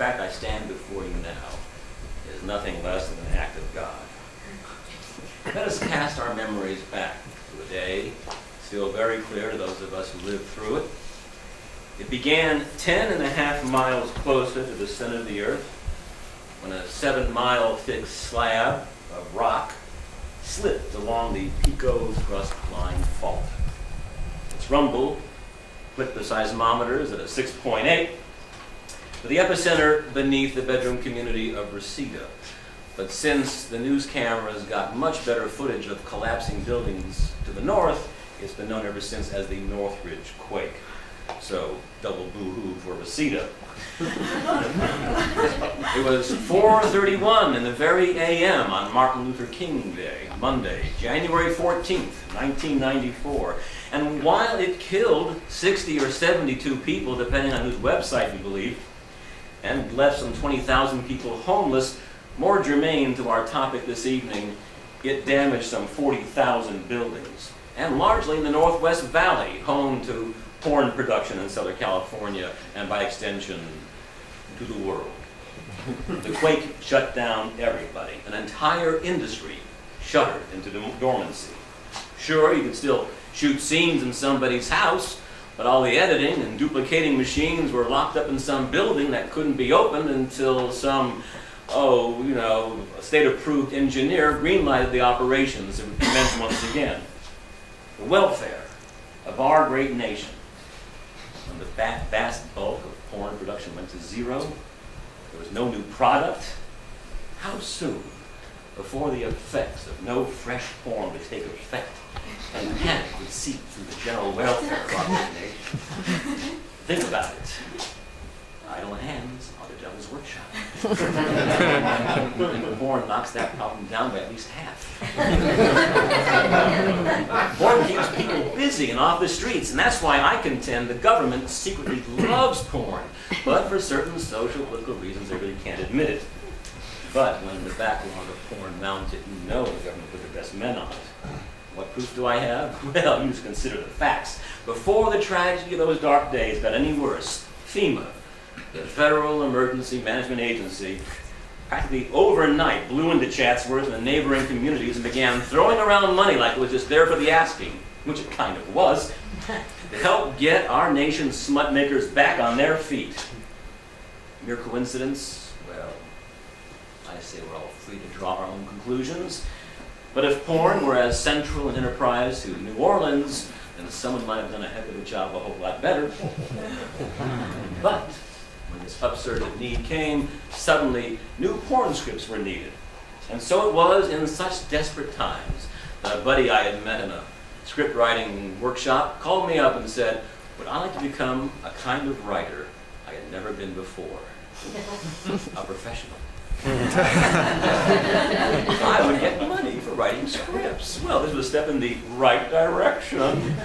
fact I stand before you now is nothing less than an act of God. Let us cast our memories back to a day still very clear to those of us who lived through it. It began 10.5 miles closer to the center of the earth when a 7-mile thick slab of rock slipped along the Pico thrust line fault. Its rumble clipped the seismometers at a 6.8, with the epicenter beneath the bedroom community of Reseda. But since the news cameras got much better footage of collapsing buildings to the north, it's been known ever since as the Northridge quake. So, double boo-hoo for Reseda. It was 4:31 in the very a.m. on Martin Luther King Day, Monday, January 14th, 1994. And while it killed 60 or 72 people, depending on whose website you believe, and left some 20,000 people homeless, more germane to our topic this evening, it damaged some 40,000 buildings, and largely in the Northwest Valley, home to porn production in Southern California, and by extension, to the world. The quake shut down everybody. An entire industry shuddered into dormancy. Sure, you could still shoot scenes in somebody's house, but all the editing and duplicating machines were locked up in some building that couldn't be opened until some, state-approved engineer greenlighted the operations and commenced once again. The welfare of our great nation, when the vast bulk of porn production went to zero, there was no new product. How soon before the effects of no fresh porn would take effect and panic would seep through the general welfare of our great nation? Think about it. Idle hands are the devil's workshop. And porn knocks that problem down by at least half. Porn keeps people busy and off the streets, and that's why I contend the government secretly loves porn, but for certain social political reasons they really can't admit it. But when the backlog of porn mounted, you know the government put their best men on it. What proof do I have? Well, you just consider the facts. Before the tragedy of those dark days got any worse, FEMA, the Federal Emergency Management Agency, practically overnight blew into Chatsworth and the neighboring communities and began throwing around money like it was just there for the asking, which it kind of was, to help get our nation's smut makers back on their feet. Mere coincidence? Well, I say we're all free to draw our own conclusions. But if porn were as central an enterprise to New Orleans, then someone might have done a heck of a job a whole lot better. But when this upsurge of need came, suddenly new porn scripts were needed. And so it was in such desperate times that a buddy I had met in a script writing workshop called me up and said, would I like to become a kind of writer I had never been before? A professional. I would get money for writing scripts. Well, this was a step in the right direction.